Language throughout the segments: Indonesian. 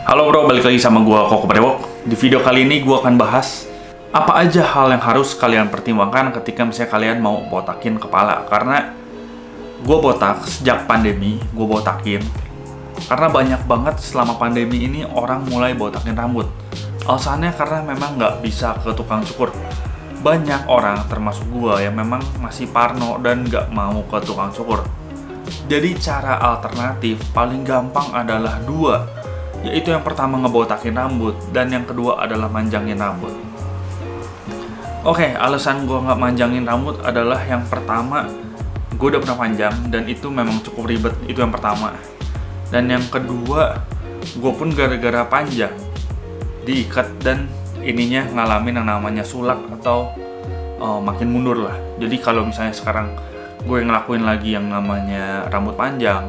Halo bro, balik lagi sama gua Koko Brewok. Di video kali ini gua akan bahas apa aja hal yang harus kalian pertimbangkan ketika misalnya kalian mau botakin kepala. Karena gua botak sejak pandemi, gua botakin karena banyak banget selama pandemi ini orang mulai botakin rambut. Alasannya karena memang nggak bisa ke tukang cukur. Banyak orang termasuk gua yang memang masih parno dan nggak mau ke tukang cukur. Jadi cara alternatif paling gampang adalah dua, yaitu yang pertama ngebotakin rambut dan yang kedua adalah manjangin rambut. Oke, alasan gue nggak manjangin rambut adalah yang pertama, gue udah pernah panjang dan itu memang cukup ribet, itu yang pertama. Dan yang kedua, gue pun gara-gara panjang diikat dan ininya ngalamin yang namanya sulak atau makin mundur lah. Jadi kalau misalnya sekarang gue ngelakuin lagi yang namanya rambut panjang,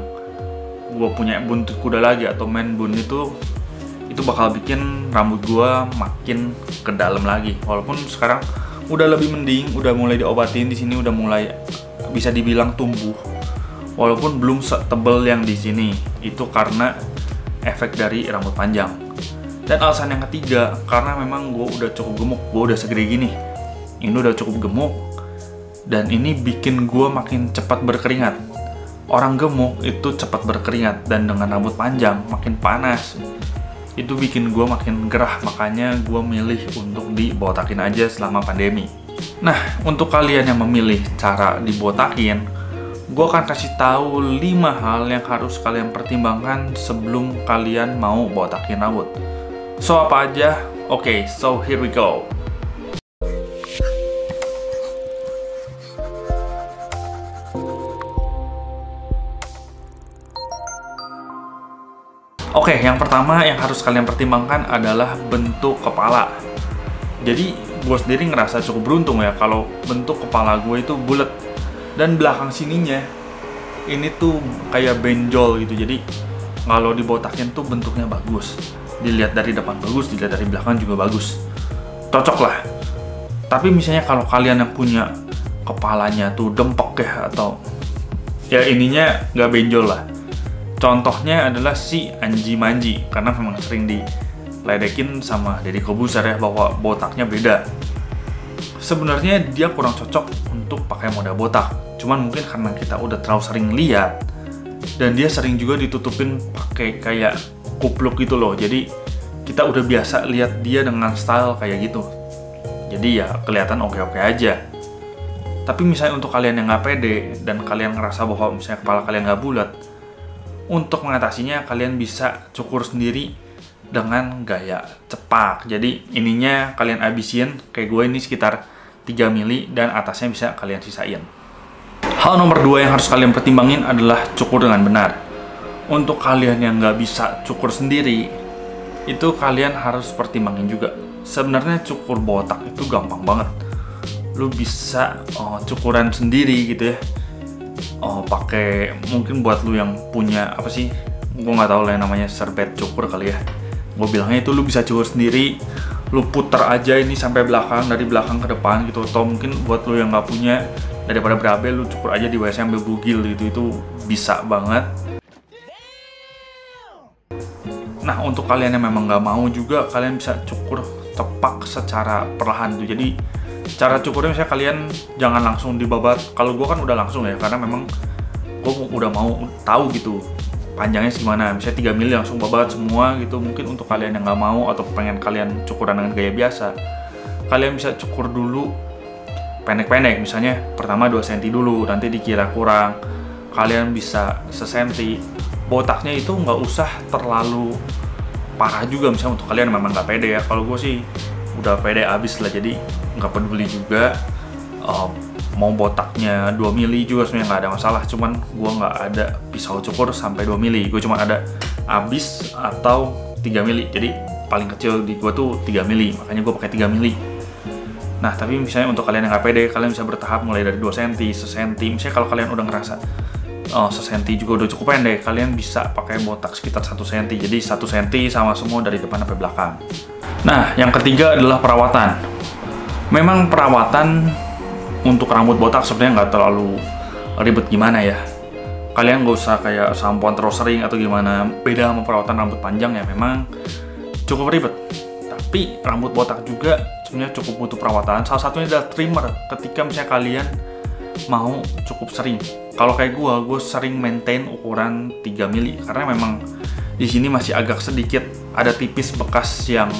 gue punya buntut kuda lagi atau man bun, itu bakal bikin rambut gue makin ke dalam lagi. Walaupun sekarang udah lebih mending, udah mulai diobatin, di sini udah mulai bisa dibilang tumbuh. Walaupun belum setebel yang di sini, itu karena efek dari rambut panjang. Dan alasan yang ketiga, karena memang gue udah cukup gemuk, gue udah segede gini. Ini udah cukup gemuk dan ini bikin gue makin cepat berkeringat. Orang gemuk itu cepat berkeringat dan dengan rambut panjang makin panas. Itu bikin gue makin gerah, makanya gue milih untuk dibotakin aja selama pandemi. Nah, untuk kalian yang memilih cara dibotakin, gue akan kasih tahu 5 hal yang harus kalian pertimbangkan sebelum kalian mau botakin rambut. So, apa aja? Oke, so here we go. Oke, yang pertama yang harus kalian pertimbangkan adalah bentuk kepala. Jadi, gue sendiri ngerasa cukup beruntung ya kalau bentuk kepala gue itu bulat dan belakang sininya ini tuh kayak benjol gitu. Jadi, kalau dibotakin tuh bentuknya bagus. Dilihat dari depan bagus, dilihat dari belakang juga bagus. Cocok lah. Tapi misalnya kalau kalian yang punya kepalanya tuh dempek ya atau ya ininya nggak benjol lah. Contohnya adalah si Anji Manji, karena memang sering diledekin sama Deddy Corbuzier ya bahwa botaknya beda. Sebenarnya dia kurang cocok untuk pakai model botak, cuman mungkin karena kita udah terlalu sering lihat dan dia sering juga ditutupin pakai kayak kupluk gitu loh. Jadi kita udah biasa lihat dia dengan style kayak gitu. Jadi ya kelihatan oke-oke aja. Tapi misalnya untuk kalian yang nggak pede dan kalian ngerasa bahwa misalnya kepala kalian nggak bulat, untuk mengatasinya kalian bisa cukur sendiri dengan gaya cepak. Jadi ininya kalian abisin kayak gue ini sekitar 3 mili dan atasnya bisa kalian sisain. Hal nomor 2 yang harus kalian pertimbangin adalah cukur dengan benar. Untuk kalian yang nggak bisa cukur sendiri, itu kalian harus pertimbangin juga. Sebenarnya cukur botak itu gampang banget. Lu bisa cukuran sendiri gitu ya. Pakai mungkin buat lu yang punya apa sih, gue nggak tahu lah yang namanya serbet cukur kali ya. Gue bilangnya itu lu bisa cukur sendiri, lu puter aja ini sampai belakang, dari belakang ke depan gitu. Atau mungkin buat lu yang nggak punya, daripada berabe lu cukur aja di WC sambil bugil gitu, itu bisa banget. Nah, untuk kalian yang memang nggak mau juga, kalian bisa cukur tepak secara perlahan tuh. Jadi cara cukurnya misalnya kalian jangan langsung dibabat. Kalau gue kan udah langsung ya, karena memang gue udah mau tahu gitu panjangnya gimana. Misalnya 3 mili langsung babat semua gitu. Mungkin untuk kalian yang nggak mau atau pengen kalian cukuran dengan gaya biasa, kalian bisa cukur dulu pendek-pendek. Misalnya pertama 2 cm dulu, nanti dikira kurang, kalian bisa sesenti. Botaknya itu nggak usah terlalu parah juga misalnya untuk kalian memang nggak pede ya. Kalau gue sih udah pede abis lah, jadi nggak peduli juga mau botaknya 2 mili juga sebenarnya nggak ada masalah. Cuman gue nggak ada pisau cukur sampai 2 mili, gue cuma ada abis atau 3 mili. Jadi paling kecil di gue tuh 3 mili, makanya gue pakai 3 mili. Nah, tapi misalnya untuk kalian yang nggak pede, kalian bisa bertahap mulai dari 2 cm, 1 cm. Misalnya kalau kalian udah ngerasa 1 cm juga udah cukup pendek, kalian bisa pakai botak sekitar 1 cm. Jadi 1 cm sama semua dari depan sampai belakang. Nah, yang ketiga adalah perawatan. Memang perawatan untuk rambut botak sebenarnya nggak terlalu ribet gimana ya. kalian nggak usah kayak sampoan terus sering atau gimana. Beda sama perawatan rambut panjang ya, memang cukup ribet. Tapi rambut botak juga sebenarnya cukup butuh perawatan. Salah satunya adalah trimmer. Ketika misalnya kalian mau cukup sering. Kalau kayak gue sering maintain ukuran 3 mili karena memang di sini masih agak sedikit ada tipis bekas yang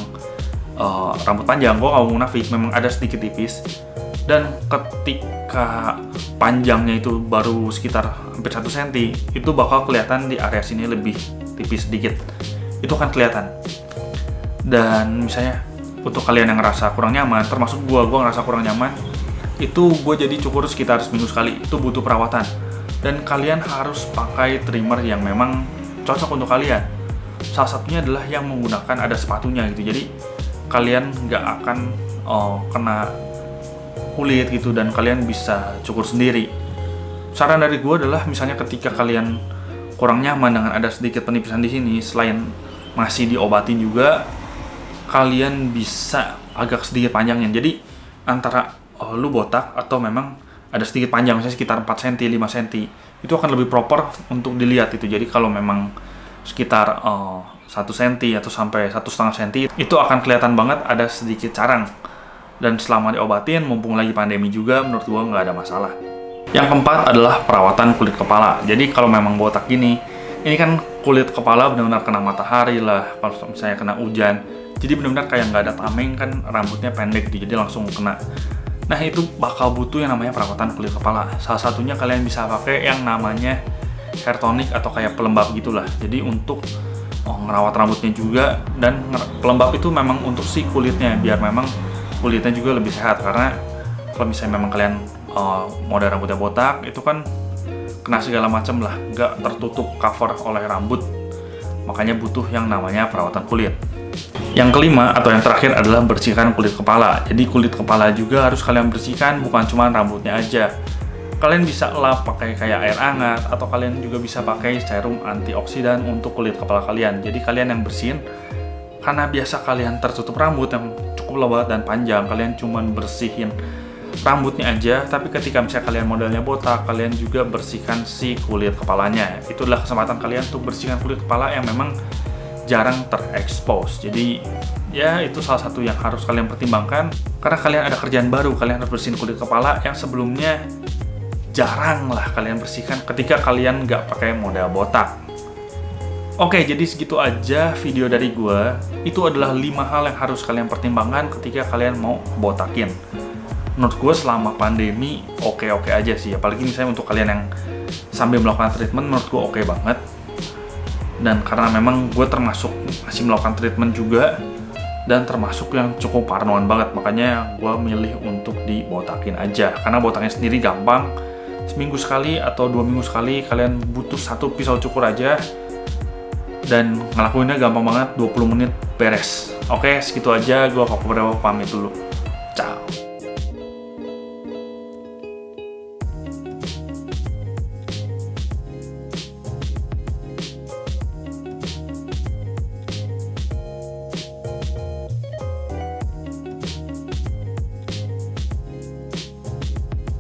rambut panjang. Gue nggak mau munafik, memang ada sedikit tipis. Dan ketika panjangnya itu baru sekitar hampir 1 cm, itu bakal kelihatan di area sini lebih tipis sedikit. Itu akan kelihatan. Dan misalnya untuk kalian yang ngerasa kurang nyaman, termasuk gue ngerasa kurang nyaman, itu gue jadi cukur sekitar seminggu sekali. Itu butuh perawatan. Dan kalian harus pakai trimmer yang memang cocok untuk kalian. Salah satunya adalah yang menggunakan ada sepatunya gitu. Jadi kalian nggak akan kena kulit gitu, dan kalian bisa cukur sendiri. Saran dari gue adalah misalnya ketika kalian kurang nyaman dengan ada sedikit penipisan di sini, selain masih diobatin juga, kalian bisa agak sedikit panjangin. Jadi antara lu botak atau memang ada sedikit panjang, misalnya sekitar 4 cm, 5 cm, itu akan lebih proper untuk dilihat itu. Jadi kalau memang sekitar 1 cm atau sampai 1,5 cm, itu akan kelihatan banget ada sedikit carang. Dan selama diobatin, mumpung lagi pandemi juga, menurut gua nggak ada masalah. Yang keempat adalah perawatan kulit kepala. Jadi kalau memang botak gini, ini kan kulit kepala benar-benar kena matahari lah, kalau misalnya kena hujan, jadi benar-benar kayak nggak ada tameng kan, rambutnya pendek gitu, jadi langsung kena. Nah itu bakal butuh yang namanya perawatan kulit kepala. Salah satunya kalian bisa pakai yang namanya hair tonic atau kayak pelembab gitulah. Jadi untuk ngerawat rambutnya juga, dan pelembab itu memang untuk si kulitnya, biar memang kulitnya juga lebih sehat. Karena kalau misalnya memang kalian model rambutnya botak, itu kan kena segala macam lah, nggak tertutup cover oleh rambut. Makanya butuh yang namanya perawatan kulit. Yang kelima atau yang terakhir adalah bersihkan kulit kepala. Jadi kulit kepala juga harus kalian bersihkan, bukan cuma rambutnya aja. Kalian bisa lap pakai kayak air hangat, atau kalian juga bisa pakai serum antioksidan untuk kulit kepala kalian. Jadi kalian yang bersihin, karena biasa kalian tertutup rambut yang cukup lebat dan panjang, kalian cuman bersihin rambutnya aja, tapi ketika misalnya kalian modelnya botak, kalian juga bersihkan si kulit kepalanya. Itulah kesempatan kalian untuk bersihkan kulit kepala yang memang jarang terekspos. Jadi ya itu salah satu yang harus kalian pertimbangkan, karena kalian ada kerjaan baru, kalian harus bersihin kulit kepala yang sebelumnya jarang lah kalian bersihkan ketika kalian nggak pakai model botak. Oke, jadi segitu aja video dari gue. Itu adalah 5 hal yang harus kalian pertimbangkan ketika kalian mau botakin. Menurut gue selama pandemi oke-oke aja sih, apalagi misalnya untuk kalian yang sambil melakukan treatment, menurut gue oke banget. Dan karena memang gue termasuk masih melakukan treatment juga, dan termasuk yang cukup parnoan banget, makanya gue milih untuk dibotakin aja. Karena botaknya sendiri gampang, seminggu sekali atau 2 minggu sekali kalian butuh 1 pisau cukur aja, dan ngelakuinnya gampang banget, 20 menit beres. Oke, segitu aja, gue Koko Berdewok pamit dulu. Ciao.